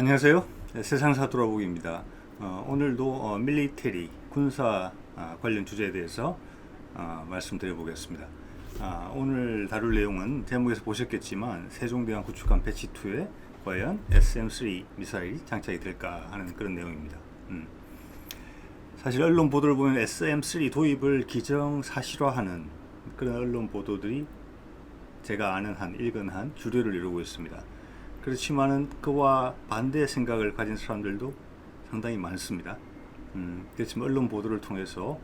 안녕하세요. 세상사 돌아보기입니다. 오늘도 밀리터리 군사 관련 주제에 대해서 말씀드려 보겠습니다. 오늘 다룰 내용은 제목에서 보셨겠지만 세종대왕 구축함 배치2에 과연 SM-3 미사일이 장착이 될까 하는 그런 내용입니다. 사실 언론 보도를 보면 SM-3 도입을 기정사실화하는 그런 언론 보도들이 제가 아는 한, 읽은 한 주류를 이루고 있습니다. 그렇지만은 그와 반대 생각을 가진 사람들도 상당히 많습니다. 그렇지만 언론 보도를 통해서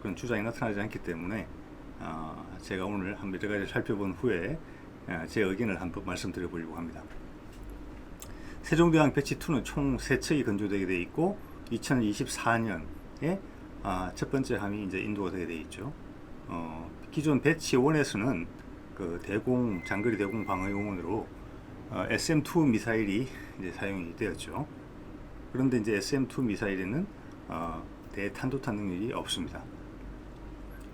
그런 주장이 나타나지 않기 때문에 제가 오늘 한 여러 가지 살펴본 후에 제 의견을 한번 말씀드려 보려고 합니다. 세종대왕 배치2는 총 3척이 건조되게 되어 있고 2024년에 첫 번째 함이 이제 인도가 되게 되어 있죠. 기존 배치1에서는 그 장거리 대공 방어용으로 SM-2 미사일이 이제 사용이 되었죠. 그런데 이제 SM-2 미사일에는 대탄도탄 능력이 없습니다.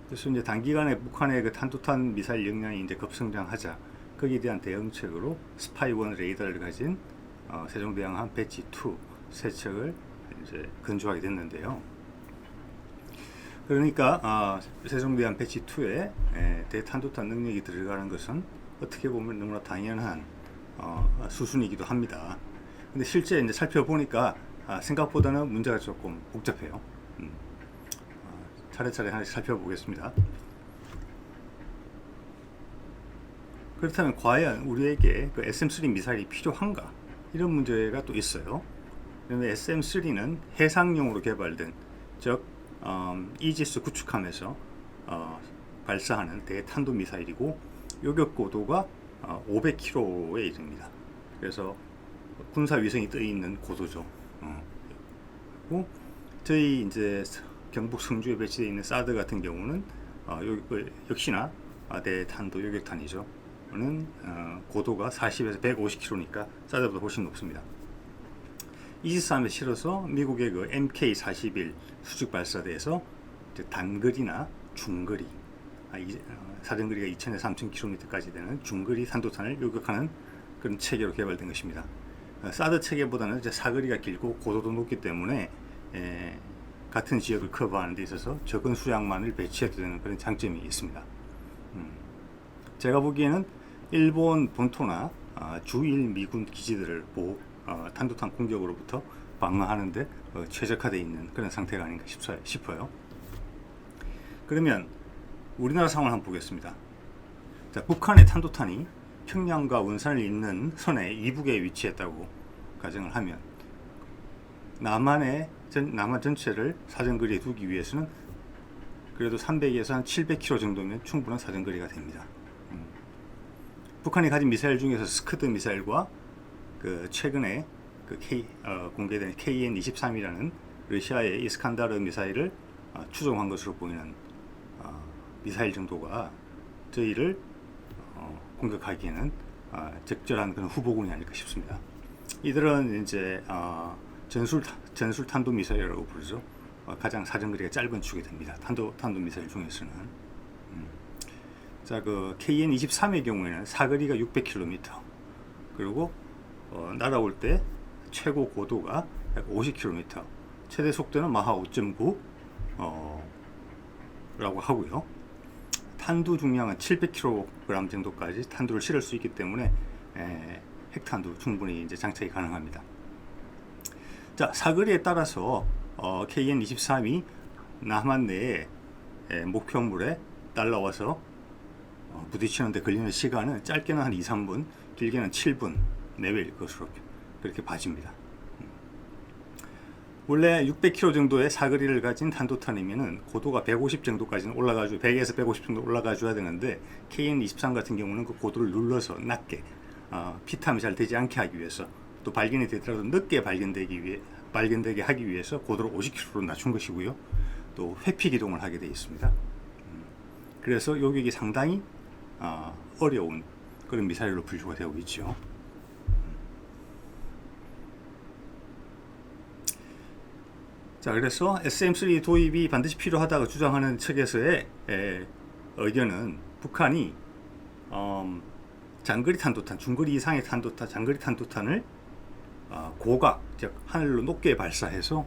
그래서 이제 단기간에 북한의 그 탄도탄 미사일 역량이 이제 급성장하자 거기에 대한 대응책으로 스파이1 레이더를 가진 세종대왕함 배치2 세 척을 이제 건조하게 됐는데요. 그러니까 세종대왕 배치2에 대탄도탄 능력이 들어가는 것은 어떻게 보면 너무나 당연한 수순이기도 합니다. 근데 실제 이제 살펴보니까 생각보다는 문제가 조금 복잡해요. 차례차례 하나씩 살펴보겠습니다. 그렇다면 과연 우리에게 그 SM-3 미사일이 필요한가? 이런 문제가 또 있어요. 그런데 SM-3는 해상용으로 개발된, 즉 이지스 구축함에서 발사하는 대탄도 미사일이고 요격 고도가 500km에 이릅니다. 그래서 군사 위성이 떠 있는 고도죠. 그리고 저희 이제 경북 성주에 배치되어 있는 사드 같은 경우는 역시나 대탄도 요격탄이죠. 는 고도가 40에서 150km니까 사드보다 훨씬 높습니다. 이지스함에 실어서 미국의 그 MK-41 수직 발사대에서 단거리나 중거리, 사정거리가 2000에서 3000km까지 되는 중거리 탄도탄을 요격하는 그런 체계로 개발된 것입니다. 사드 체계보다는 이제 사거리가 길고 고도도 높기 때문에 같은 지역을 커버하는 데 있어서 적은 수량만을 배치해도 되는 그런 장점이 있습니다. 제가 보기에는 일본 본토나 주일 미군 기지들을 탄도탄 공격으로부터 방어하는데 최적화되어 있는 그런 상태가 아닌가 싶어요. 그러면 우리나라 상황을 한번 보겠습니다. 자, 북한의 탄도탄이 평양과 원산을 잇는 선의 이북에 위치했다고 가정을 하면 남한 전체를 사정거리에 두기 위해서는 그래도 300에서 한 700km 정도면 충분한 사정거리가 됩니다. 북한이 가진 미사일 중에서 스커드 미사일과 그 최근에 공개된 KN-23이라는 러시아의 이스칸다르 미사일을 추종한 것으로 보이는 미사일 정도가 저희를 공격하기에는 적절한 그런 후보군이 아닐까 싶습니다. 이들은 이제 전술 탄도 미사일이라고 부르죠. 가장 사정거리가 짧은 축이 됩니다. 탄도 미사일 중에서는. 자, 그 KN-23의 경우에는 사거리가 600km, 그리고 날아올 때 최고 고도가 50km, 최대 속도는 마하 5.9 라고 하고요. 탄두 중량은 700kg 정도까지 탄두를 실을 수 있기 때문에 핵탄두 충분히 이제 장착이 가능합니다. 자, 사거리에 따라서 KN-23이 남한 내에 목표물에 날라와서 부딪히는데 걸리는 시간은 짧게는 한 2-3분, 길게는 7분 내외일 것으로 그렇게 봐집니다. 원래 600km 정도의 사거리를 가진 탄도탄이면은 고도가 150 정도까지는 100에서 150 정도 올라가줘야 되는데 KN-23 같은 경우는 그 고도를 눌러서 낮게 피탐이 잘 되지 않게 하기 위해서, 또 발견이 되더라도 늦게 발견되게 하기 위해서 고도를 50km로 낮춘 것이고요. 또 회피 기동을 하게 되어 있습니다. 그래서 요격이 상당히 어려운 그런 미사일로 분류가 되고 있죠. 자, 그래서 SM-3 도입이 반드시 필요하다고 주장하는 측에서의 의견은 북한이 장거리 탄도탄, 중거리 이상의 탄도탄, 장거리 탄도탄을 고각, 즉 하늘로 높게 발사해서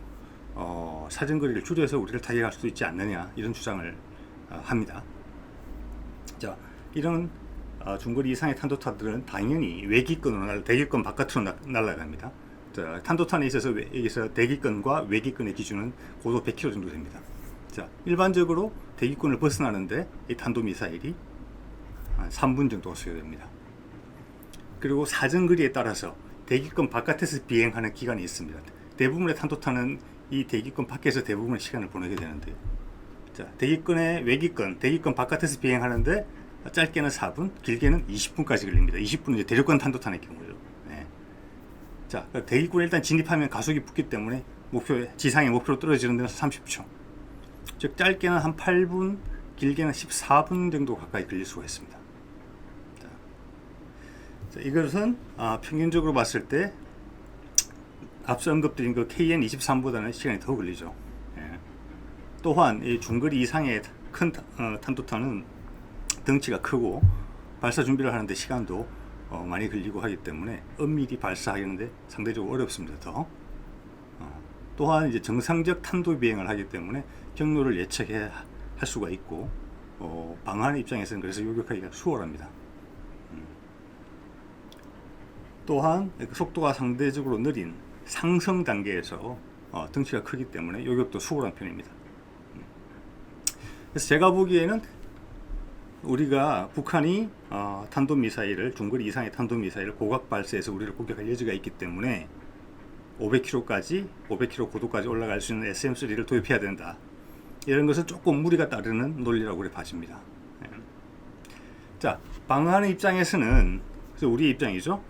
사정거리를 줄여서 우리를 타격할 수도 있지 않느냐, 이런 주장을 합니다. 자, 이런 중거리 이상의 탄도탄들은 당연히 외기권으로 대기권 바깥으로 날아갑니다. 자, 탄도탄에 있어서 여기서 대기권과 외기권의 기준은 고도 100km 정도 됩니다. 자, 일반적으로 대기권을 벗어나는데 이 탄도미사일이 한 3분 정도가 소요됩니다. 그리고 사정거리에 따라서 대기권 바깥에서 비행하는 기간이 있습니다. 대부분의 탄도탄은 이 대기권 밖에서 대부분의 시간을 보내게 되는데요. 자, 대기권 바깥에서 비행하는데 짧게는 4분, 길게는 20분까지 걸립니다. 20분은 이제 대륙간 탄도탄의 경우죠. 네. 자, 대기권에 일단 진입하면 가속이 붙기 때문에 지상의 목표로 떨어지는 데는 30초. 즉, 짧게는 한 8분, 길게는 14분 정도 가까이 걸릴 수가 있습니다. 자, 이것은 평균적으로 봤을 때 앞서 언급드린 그 KN-23보다는 시간이 더 걸리죠. 예. 또한 이 중거리 이상의 큰 탄도탄은 덩치가 크고 발사 준비를 하는데 시간도 많이 걸리고 하기 때문에 엄밀히 발사하는데 상대적으로 어렵습니다. 또한 이제 정상적 탄도 비행을 하기 때문에 경로를 예측해 할 수가 있고 방어하는 입장에서는 그래서 요격하기가 수월합니다. 또한 속도가 상대적으로 느린 상승 단계에서 덩치가 크기 때문에 요격도 수월한 편입니다. 그래서 제가 보기에는 우리가 북한이 탄도미사일을 중거리 이상의 탄도미사일을 고각 발사해서 우리를 공격할 여지가 있기 때문에 500km 고도까지 올라갈 수 있는 SM-3를 도입해야 된다. 이런 것은 조금 무리가 따르는 논리라고 그래 봐집니다. 자, 방어하는 입장에서는 우리의 입장이죠.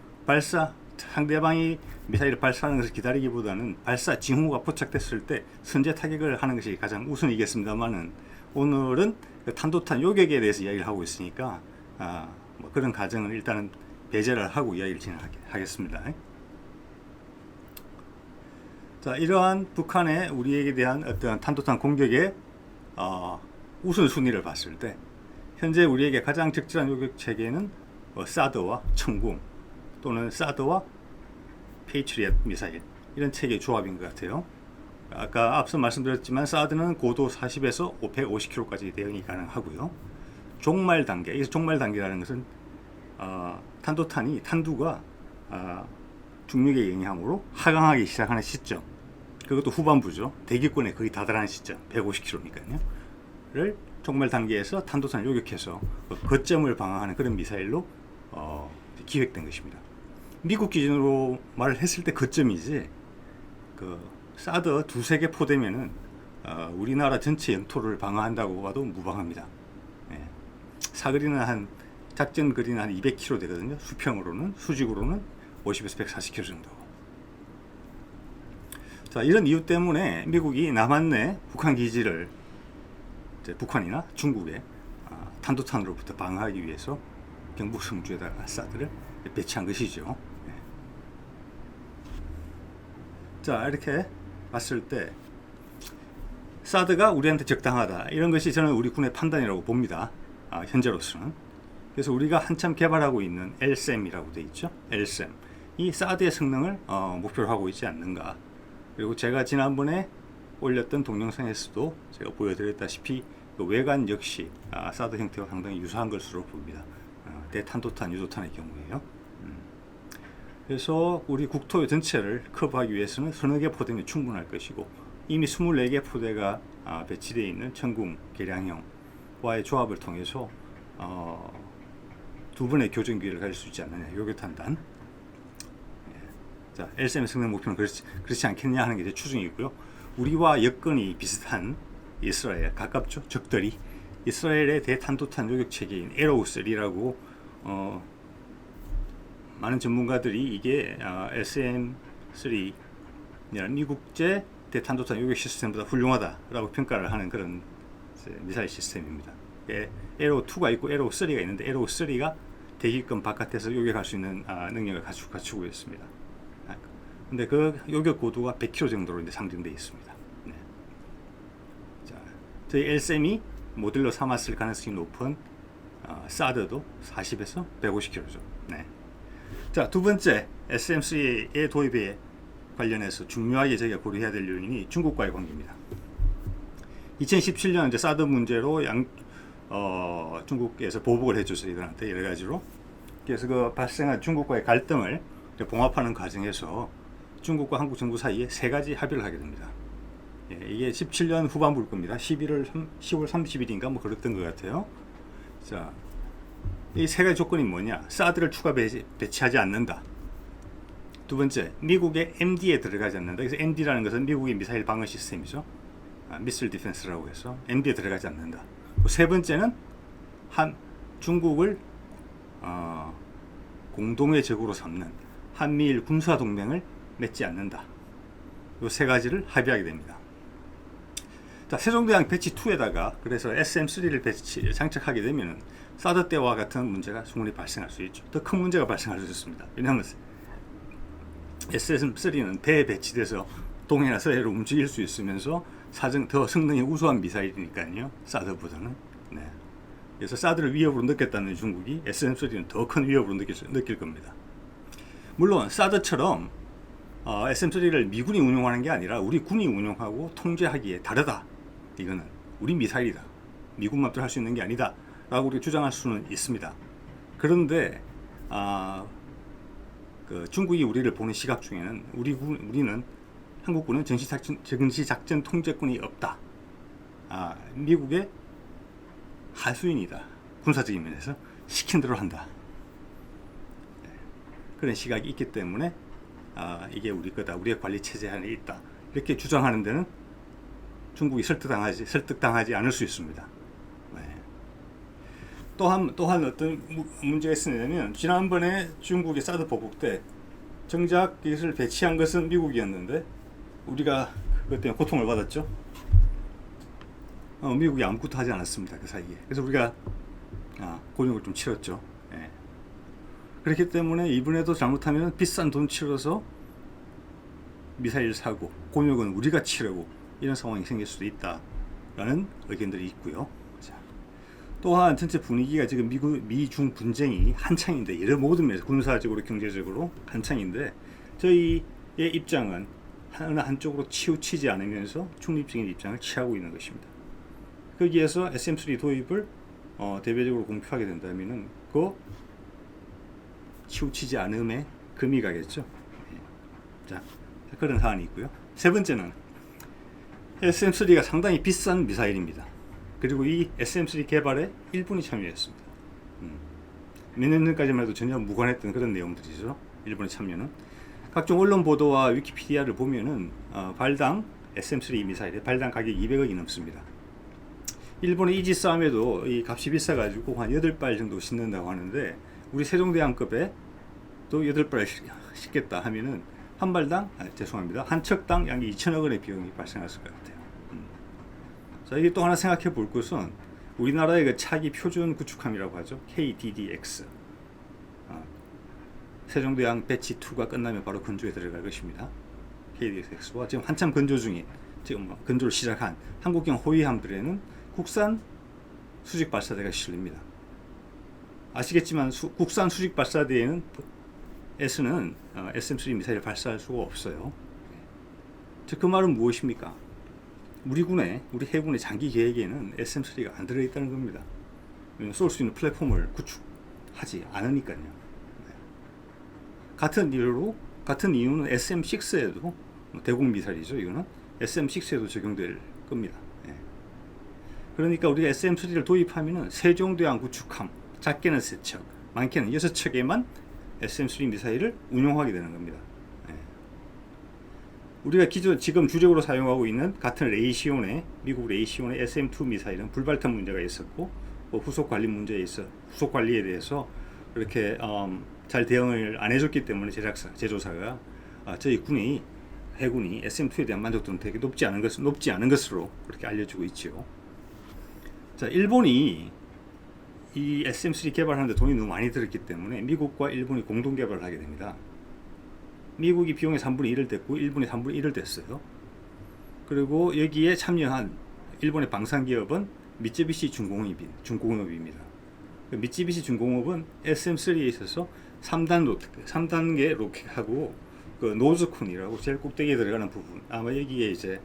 상대방이 미사일을 발사하는 것을 기다리기보다는 발사 징후가 포착됐을 때 선제 타격을 하는 것이 가장 우선이겠습니다만은 오늘은 탄도탄 요격에 대해서 이야기를 하고 있으니까 뭐 그런 가정은 일단은 배제를 하고 이야기를 진행하겠습니다. 자, 이러한 북한의 우리에게 대한 어떤 탄도탄 공격의 우선순위를 봤을 때 현재 우리에게 가장 적절한 요격 체계는 사드와 천궁 또는 사드와 페이트리엇 미사일, 이런 체계의 조합인 것 같아요. 아까 앞서 말씀드렸지만 사드는 고도 40에서 150km까지 대응이 가능하고요. 종말 단계, 이 종말 단계라는 것은 탄두가 중력의 영향으로 하강하기 시작하는 시점, 그것도 후반부죠. 대기권에 거의 다다라는 시점, 150km니까요.를 종말 단계에서 탄도탄을 요격해서 거점을 방어하는 그런 미사일로 기획된 것입니다. 미국 기준으로 말을 했을 때 거점이지, 사드 두세 개 포대면은 우리나라 전체 영토를 방어한다고 봐도 무방합니다. 예. 사거리는 작전 거리는 한 200km 되거든요. 수평으로는, 수직으로는 50에서 140km 정도. 자, 이런 이유 때문에 미국이 남한내 북한 기지를 북한이나 중국의 탄도탄으로부터 방어하기 위해서 경북 성주에다가 사드를 배치한 것이죠. 예. 자, 이렇게 봤을 때 사드가 우리한테 적당하다, 이런 것이 저는 우리 군의 판단이라고 봅니다. 현재로서는. 그래서 우리가 한참 개발하고 있는 LSAM이라고 되어 있죠. LSAM, 이 사드의 성능을 목표로 하고 있지 않는가. 그리고 제가 지난번에 올렸던 동영상에서도 제가 보여드렸다시피 그 외관 역시 사드 형태와 상당히 유사한 것으로 봅니다. 대탄도탄, 유도탄의 경우에요. 그래서 우리 국토 전체를 커버하기 위해서는 서너 개 포대면 충분할 것이고, 이미 24개 포대가 배치되어 있는 천궁 개량형과의 조합을 통해서 두 번의 교전 기회를 가질 수 있지 않느냐, 요격탄단. 자, LSAM의 성능 목표는 그렇지 않겠냐 하는 게 제 추정이고요. 우리와 여건이 비슷한 이스라엘, 가깝죠, 적들이 이스라엘의 대탄도탄 요격 체계인 에로우3라고 많은 전문가들이 이게 SM-3 미국제 대탄도탄 요격 시스템보다 훌륭하다라고 평가를 하는 그런 미사일 시스템입니다. 에로2가 있고 에로3가 있는데 에로3가 대기권 바깥에서 요격할 수 있는 능력을 갖추고 있습니다. 근데 그 요격 고도가 100km 정도로 이제 상정되어 있습니다. 네. 자, 저희 LSAM이 모델로 삼았을 가능성이 높은 사드도 40에서 150km죠. 네. 자, 두 번째 SM-3의 도입의 관련해서 중요하게 저희가 고려해야 될 요인이 중국과의 관계입니다. 2017년 이제 사드 문제로 중국에서 보복을 해줬어요. 이들한테 여러 가지로. 그래서 그 발생한 중국과의 갈등을 봉합하는 과정에서 중국과 한국 정부 사이에 세 가지 합의를 하게 됩니다. 예, 이게 17년 후반부일 겁니다. 10월 30일인가 뭐 그랬던 것 같아요. 자, 이 세 가지 조건이 뭐냐? 사드를 추가 배치하지 않는다. 두 번째, 미국의 MD에 들어가지 않는다. 그래서 MD라는 것은 미국의 미사일 방어 시스템이죠. 미슬 디펜스라고 해서 MD에 들어가지 않는다. 세 번째는 중국을 공동의 적으로 삼는 한미일 군사 동맹을 맺지 않는다. 이 세 가지를 합의하게 됩니다. 자, 세종대왕 배치 2에다가 그래서 SM3를 장착하게 되면 사드 때와 같은 문제가 충분히 발생할 수 있죠. 더 큰 문제가 발생할 수 있습니다. 왜냐하면 SM3는 배에 배치돼서 동해나 서해로 움직일 수 있으면서 더 성능이 우수한 미사일이니까요. 사드보다는. 네. 그래서 사드를 위협으로 느꼈다는 중국이 SM3는 더 큰 위협으로 느낄 겁니다. 물론 사드처럼 SM3를 미군이 운용하는 게 아니라 우리 군이 운용하고 통제하기에 다르다. 이거는 우리 미사일이다. 미군 맘대로 할 수 있는 게 아니다. 라고 우리가 주장할 수는 있습니다. 그런데 중국이 우리를 보는 시각 중에는 우리는 한국군은 전시작전 통제권이 없다. 미국의 하수인이다. 군사적인 면에서 시킨 대로 한다. 네. 그런 시각이 있기 때문에 이게 우리 거다. 우리의 관리 체제 안에 있다. 이렇게 주장하는 데는 중국이 설득당하지 않을 수 있습니다. 네. 또한 어떤 문제가 있었냐면 지난번에 중국의 사드 보복 때 정작 이것을 배치한 것은 미국이었는데 우리가 그것 때문에 고통을 받았죠. 미국이 아무것도 하지 않았습니다. 그 사이에. 그래서 우리가 곤욕을 좀 치렀죠. 예. 그렇기 때문에 이번에도 잘못하면 비싼 돈 치러서 미사일 사고 곤욕은 우리가 치르고 이런 상황이 생길 수도 있다라는 의견들이 있고요. 자, 또한 전체 분위기가 지금 미중 분쟁이 한창인데 여러 모든 면에서 군사적으로 경제적으로 한창인데 저희의 입장은 어느 한쪽으로 치우치지 않으면서 중립적인 입장을 취하고 있는 것입니다. 거기에서 SM3 도입을 대외적으로 공표하게 된다면은 그 치우치지 않음에 금이 가겠죠. 자, 그런 사안이 있고요. 세 번째는 SM3가 상당히 비싼 미사일입니다. 그리고 이 SM3 개발에 일본이 참여했습니다. 몇 년 전까지만 해도 전혀 무관했던 그런 내용들이죠. 일본의 참여는. 각종 언론 보도와 위키피디아를 보면은 발당 SM3 미사일의 발당 가격이 200억이 넘습니다. 일본의 이지 싸움에도 이 값이 비싸가지고 한 8발 정도 싣는다고 하는데 우리 세종대왕급에 또 8발 싣겠다 하면은 한 발당, 한 척당 약 2천억 원의 비용이 발생했을 것 같아요. 자, 이게 또 하나 생각해 볼 것은 우리나라의 그 차기 표준 구축함이라고 하죠. KDDX. 세종대왕 배치 2가 끝나면 바로 건조에 들어갈 것입니다. KDDX와 지금 한참 건조 중인, 지금 건조를 시작한 한국형 호위함들에는 국산 수직 발사대가 실립니다. 아시겠지만 국산 수직 발사대에는 SM3 미사일을 발사할 수가 없어요. 즉 그 말은 무엇입니까? 우리 해군의 장기 계획에는 SM3가 안 들어있다는 겁니다. 쏠 수 있는 플랫폼을 구축하지 않으니까요. 같은 이유는 SM6에도 대공 미사일이죠. 이거는 SM6에도 적용될 겁니다. 그러니까 우리가 SM3를 도입하면은 세종대왕 구축함, 작게는 3척, 많게는 6척에만 SM3 미사일을 운용하게 되는 겁니다. 우리가 지금 주력으로 사용하고 있는 같은 미국 레이시온의 SM2 미사일은 불발탄 문제가 있었고 후속 관리에 대해서 그렇게 잘 대응을 안 해줬기 때문에 제조사가 저희 해군이 SM2에 대한 만족도는 되게 높지 않은 것으로 그렇게 알려지고 있죠. 자, 일본이 이 SM3 개발하는데 돈이 너무 많이 들었기 때문에 미국과 일본이 공동 개발을 하게 됩니다. 미국이 비용의 3분의 1을 댔고 일본이 3분의 1을 댔어요. 그리고 여기에 참여한 일본의 방산기업은 미쯔비시 중공업입니다. 미쯔비시 중공업은 SM3에 있어서 3단계 로켓하고 그 노즈콘이라고 제일 꼭대기에 들어가는 부분, 아마 여기에 이제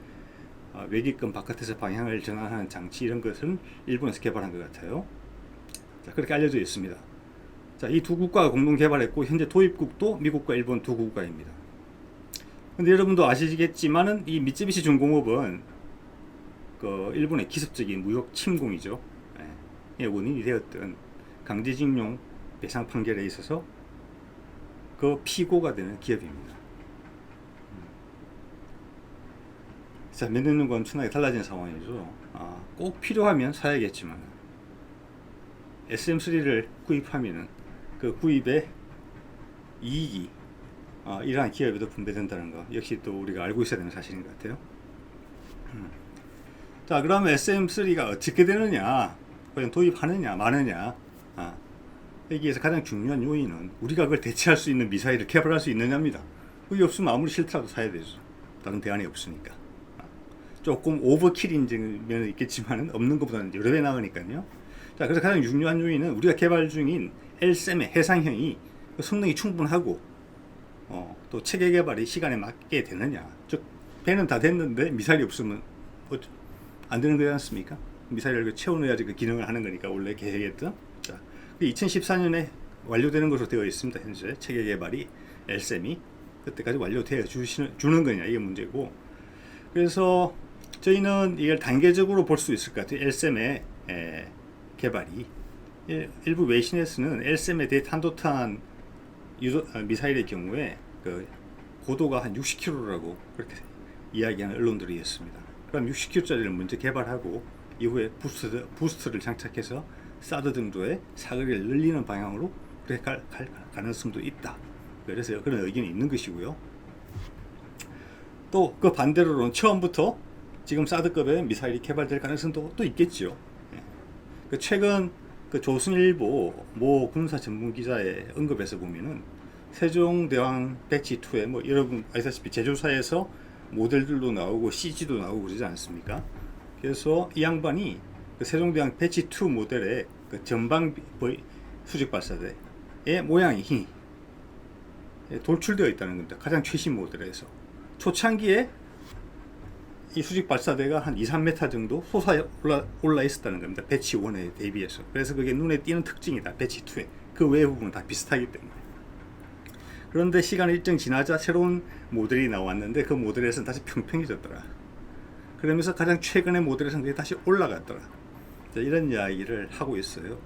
외기권 바깥에서 방향을 전환하는 장치, 이런 것은 일본에서 개발한 것 같아요. 자, 그렇게 알려져 있습니다. 자, 이 두 국가가 공동 개발했고 현재 도입국도 미국과 일본 두 국가입니다. 근데 여러분도 아시겠지만은 이 미쯔비시 중공업은 그 일본의 기습적인 무역 침공이죠. 예, 원인이 되었던 강제징용 배상 판결에 있어서 그 피고가 되는 기업입니다. 자, 몇 년 전과 엄청나게 달라진 상황이죠. 꼭 필요하면 사야겠지만 SM3를 구입하면은 그 구입의 이익이 이러한 기업에도 분배된다는 거, 역시 또 우리가 알고 있어야 되는 사실인 것 같아요. 자, 그러면 SM3가 어떻게 되느냐, 과연 도입하느냐 마느냐, 여기에서 가장 중요한 요인은 우리가 그걸 대체할 수 있는 미사일을 개발할 수 있느냐입니다. 그게 없으면 아무리 싫더라도 사야 되죠. 다른 대안이 없으니까. 조금 오버킬인 면은 있겠지만 없는 것보다는 여러 배 나으니까요. 자, 그래서 가장 중요한 요인은 우리가 개발 중인 L3의 해상형이 성능이 충분하고 또 체계 개발이 시간에 맞게 되느냐. 즉 배는 다 됐는데 미사일이 없으면 안 되는 거지 않습니까? 미사일을 채워넣어야지 그 기능을 하는 거니까, 원래 계획했던. 자, 2014년에 완료되는 것으로 되어 있습니다. 현재 체계 개발이 L3이 그때까지 완료되어 주는 거냐, 이게 문제고. 그래서 저희는 이걸 단계적으로 볼 수 있을 것 같아요. L3의 개발이 일부 외신에서는 L3의 대탄도탄 미사일의 경우에 그 고도가 한 60km라고 그렇게 이야기하는 언론들이 있습니다. 그럼 60km짜리를 먼저 개발하고 이후에 부스트를 장착해서 사드 정도의 사거리를 늘리는 방향으로 그렇게 갈 가능성도 있다. 그래서 그런 의견이 있는 것이고요. 또 그 반대로는 처음부터 지금 사드급의 미사일이 개발될 가능성도 또 있겠죠. 그 최근 그 조선일보 모 군사 전문 기자의 언급에서 보면은 세종대왕 배치 2에 뭐 여러분 아시다시피 제조사에서 모델들도 나오고 CG도 나오고 그러지 않습니까? 그래서 이 양반이 그 세종대왕 배치 2 모델의 그 전방 수직 발사대의 모양이 돌출되어 있다는 겁니다. 가장 최신 모델에서 초창기에 이 수직 발사대가 한 2, 3m 정도 솟아 올라 있었다는 겁니다. 배치 1에 대비해서. 그래서 그게 눈에 띄는 특징이다. 배치 2에. 그 외의 부분은 다 비슷하기 때문에. 그런데 시간이 일정 지나자 새로운 모델이 나왔는데 그 모델에서는 다시 평평해졌더라. 그러면서 가장 최근의 모델에서는 그게 다시 올라갔더라. 자, 이런 이야기를 하고 있어요.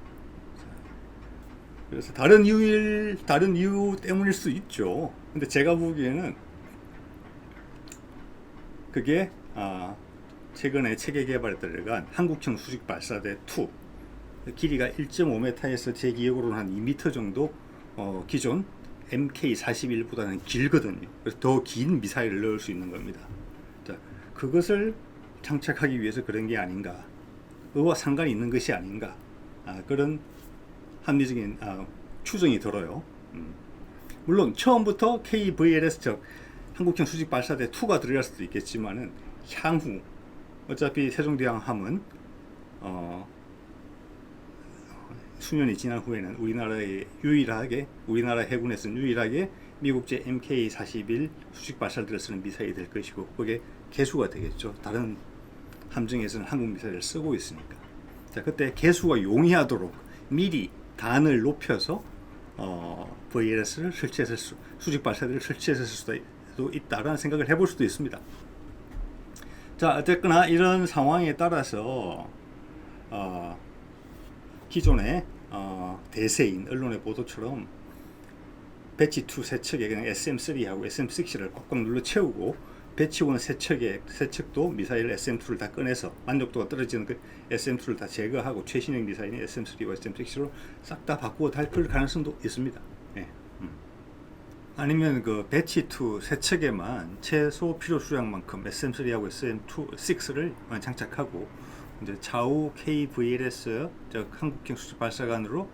그래서 다른 이유 때문일 수 있죠. 근데 제가 보기에는 그게 최근에 체계 개발에 들어간 한국형 수직 발사대 2, 길이가 1.5m에서 제 기억으로는 한 2m 정도 기존 MK41보다는 길거든요. 그래서 더 긴 미사일을 넣을 수 있는 겁니다. 자, 그것을 장착하기 위해서 그런 게 아닌가, 그와 상관이 있는 것이 아닌가, 그런 합리적인 추정이 들어요. 물론 처음부터 KVLS, 즉 한국형 수직 발사대 2가 들어갈 수도 있겠지만은 향후 어차피 세종대왕함은 수년이 지난 후에는 우리나라 해군에서는 유일하게 미국제 MK41 수직 발사대를 쓰는 미사일이 될 것이고, 그게 개수가 되겠죠. 다른 함정에서는 한국 미사일을 쓰고 있으니까. 자, 그때 개수가 용이하도록 미리 단을 높여서 VLS를 설치했을 수직 발사대를 설치했을 수도 있다라는 생각을 해볼 수도 있습니다. 자, 어쨌거나 이런 상황에 따라서 기존의 대세인 언론의 보도처럼 배치 2 세 척에 그냥 SM3하고 SM6를 꽉꽉 눌러 채우고 배치 1 세 척도 미사일 SM2를 다 꺼내서 만족도가 떨어지는 그 SM2를 다 제거하고 최신형 미사일인 SM3와 SM6로 싹 다 바꾸어 달릴 가능성도 있습니다. 네. 아니면 그 배치 2 세 척에만 최소 필요 수량만큼 SM3하고 SM6를 장착하고 이제 차후 KVLS, 즉 한국형 수직 발사관으로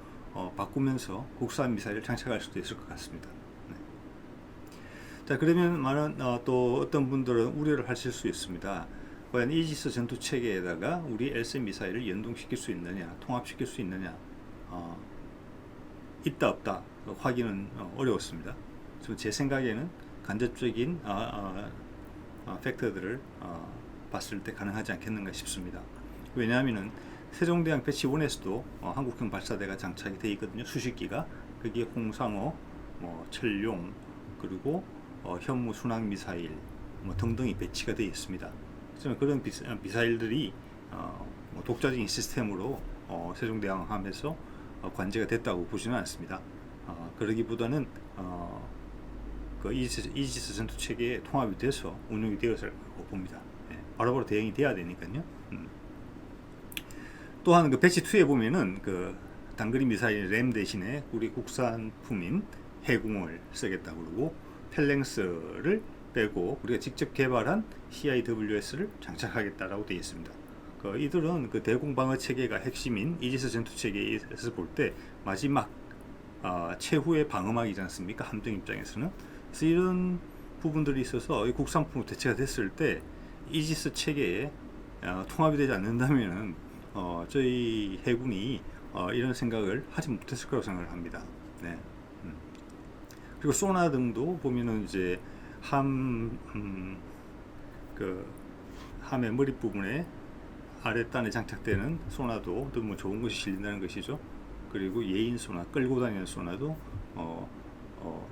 바꾸면서 국산 미사일을 장착할 수도 있을 것 같습니다. 네. 자, 그러면 또 어떤 분들은 우려를 하실 수 있습니다. 과연 이지스 전투 체계에다가 우리 L3 미사일을 연동시킬 수 있느냐, 통합시킬 수 있느냐, 있다 없다 확인은 어려웠습니다. 제 생각에는 간접적인 팩터들을 봤을 때 가능하지 않겠는가 싶습니다. 왜냐하면은 세종대왕 배치 1에서도 한국형 발사대가 장착이 되어 있거든요. 수십기가. 거기에 홍상어, 철룡, 그리고 현무 순항 미사일 등등이 배치가 되어 있습니다. 그런 미사일들이 독자적인 시스템으로 세종대왕함에서 관제가 됐다고 보지는 않습니다. 그러기보다는 그 이지스 전투 체계에 통합이 돼서 운용이 되었을 거라고 봅니다. 바로바로 대응이 돼야 되니까요. 또한 그 배치 2에 보면은 그 단거리 미사일 램 대신에 우리 국산품인 해궁을 쓰겠다고 그러고 펠랭스를 빼고 우리가 직접 개발한 CIWS를 장착하겠다라고 되어 있습니다. 이들은 그 대공 방어 체계가 핵심인 이지스 전투 체계에서 볼 때 마지막 최후의 방어막이지 않습니까? 함정 입장에서는. 그래서 이런 부분들이 있어서 이 국산품으로 대체가 됐을 때 이지스 체계에 통합이 되지 않는다면은 저희 해군이 이런 생각을 하지 못했을 거라고 생각을 합니다. 네. 그리고 소나 등도 보면은 이제 함의 머리 부분에 아랫단에 장착되는 소나도 너무 좋은 것이 실린다는 것이죠. 그리고 예인 소나, 끌고 다니는 소나도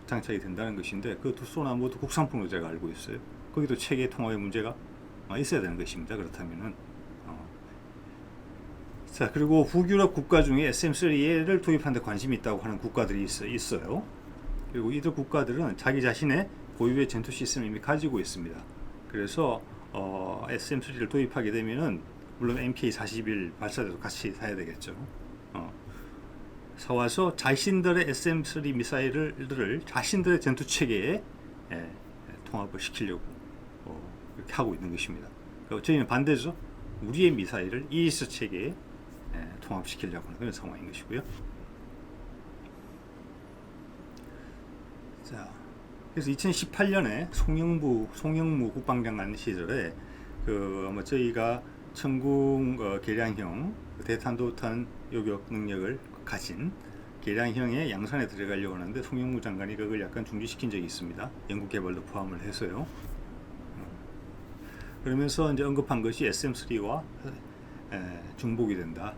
장착이 된다는 것인데 그 두 소나 모두 국산품으로 제가 알고 있어요. 거기도 체계 통합의 문제가 있어야 되는 것입니다. 그렇다면은 자, 그리고 북유럽 국가 중에 SM3를 도입하는 데 관심이 있다고 하는 국가들이 있어요. 그리고 이들 국가들은 자기 자신의 고유의 전투 시스템을 이미 가지고 있습니다. 그래서 SM3를 도입하게 되면은 물론 MK41 발사대도 같이 사야 되겠죠. 사와서 자신들의 SM3 미사일들을 자신들의 전투 체계에 통합을 시키려고 이렇게 하고 있는 것입니다. 저희는 반대죠. 우리의 미사일을 이지스 체계에 통합시키려고 하는 그런 상황인 것이고요. 자, 그래서 2018년에 송영무 국방장관 시절에 아마 저희가 천궁 개량형 대탄도탄 요격 능력을 가진 개량형의 양산에 들어가려고 하는데 송영무 장관이 그걸 약간 중지시킨 적이 있습니다. 연구 개발도 포함을 해서요. 그러면서 이제 언급한 것이 SM3와 중복이 된다.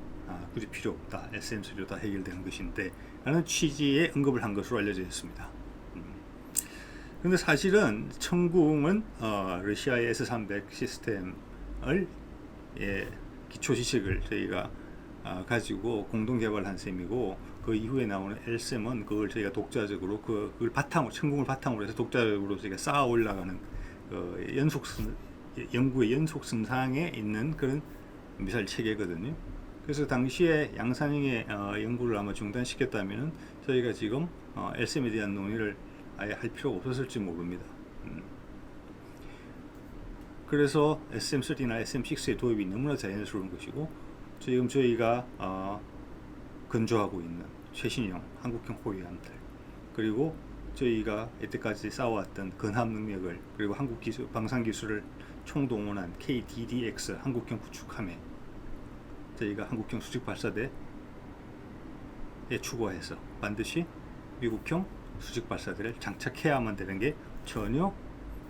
굳이 필요 없다. SM3로 다 해결되는 것인데 라는 취지의 언급을 한 것으로 알려져 있습니다. 그런데 사실은 천궁은 러시아의 S300 시스템을 기초 지식을 저희가 가지고 공동 개발한 셈이고 그 이후에 나오는 LSM은 그걸 저희가 독자적으로 그걸 바탕으로 천궁을 바탕으로 해서 독자적으로 저희가 쌓아 올라가는 연구의 연속선상에 있는 그런 미사일 체계거든요. 그래서 당시에 양산형의 연구를 아마 중단시켰다면 저희가 지금 LSM에 대한 논의를 아예 할 필요가 없었을지 모릅니다. 그래서 SM3나 SM6의 도입이 너무나 자연스러운 것이고 지금 저희가 건조하고 있는 최신형 한국형 호위함들 그리고 저희가 이때까지 쌓아왔던 근합 능력을 그리고 한국 기술, 방산 기술을 총동원한 KDDX 한국형 구축함에 저희가 한국형 수직 발사대에 추가해서 반드시 미국형 수직 발사대를 장착해야만 되는 게 전혀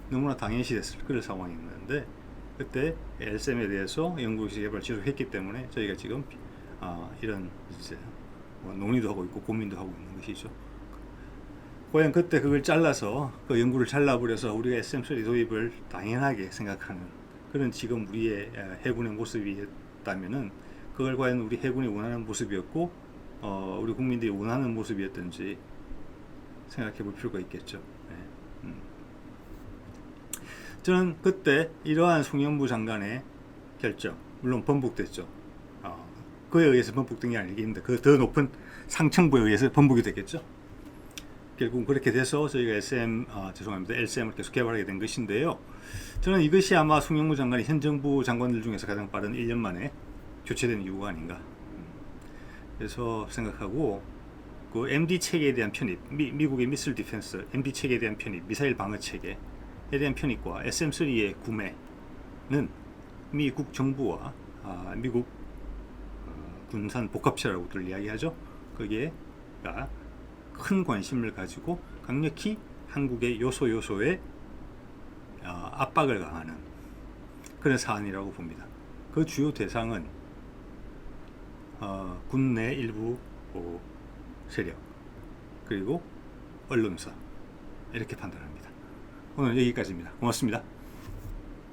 너무나 당연시 됐을 그런 상황이었는데 그때 LSM에 대해서 연구 개발 지속했기 때문에 저희가 지금 이런 이제 논의도 하고 있고 고민도 하고 있는 것이죠. 과연 그때 그걸 잘라서 그 연구를 잘라버려서 우리가 SM3 도입을 당연하게 생각하는 그런 지금 우리의 해군의 모습이었다면은 그걸 과연 우리 해군이 원하는 모습이었고 우리 국민들이 원하는 모습이었던지 생각해 볼 필요가 있겠죠. 저는 그때 이러한 송영무 장관의 결정, 물론 번복됐죠. 그에 의해서 번복된 게 아니겠는데 그 더 높은 상층부에 의해서 번복이 됐겠죠. 결국 그렇게 돼서 저희가 LSM을 계속 개발하게 된 것인데요. 저는 이것이 아마 송영무 장관이 현 정부 장관들 중에서 가장 빠른 1년 만에 교체된 이유가 아닌가. 그래서 생각하고 그 MD 체계에 대한 편입, 미국의 미슬 디펜스 MD 체계에 대한 편입, 미사일 방어 체계에 대한 편입과 SM3의 구매는 미국 정부와 미국 군산 복합체라고들 이야기하죠. 거기에가 큰 관심을 가지고 강력히 한국의 요소에 압박을 가하는 그런 사안이라고 봅니다. 그 주요 대상은 군내 일부 세력 그리고 언론사 이렇게 판단합니다. 오늘 여기까지입니다. 고맙습니다.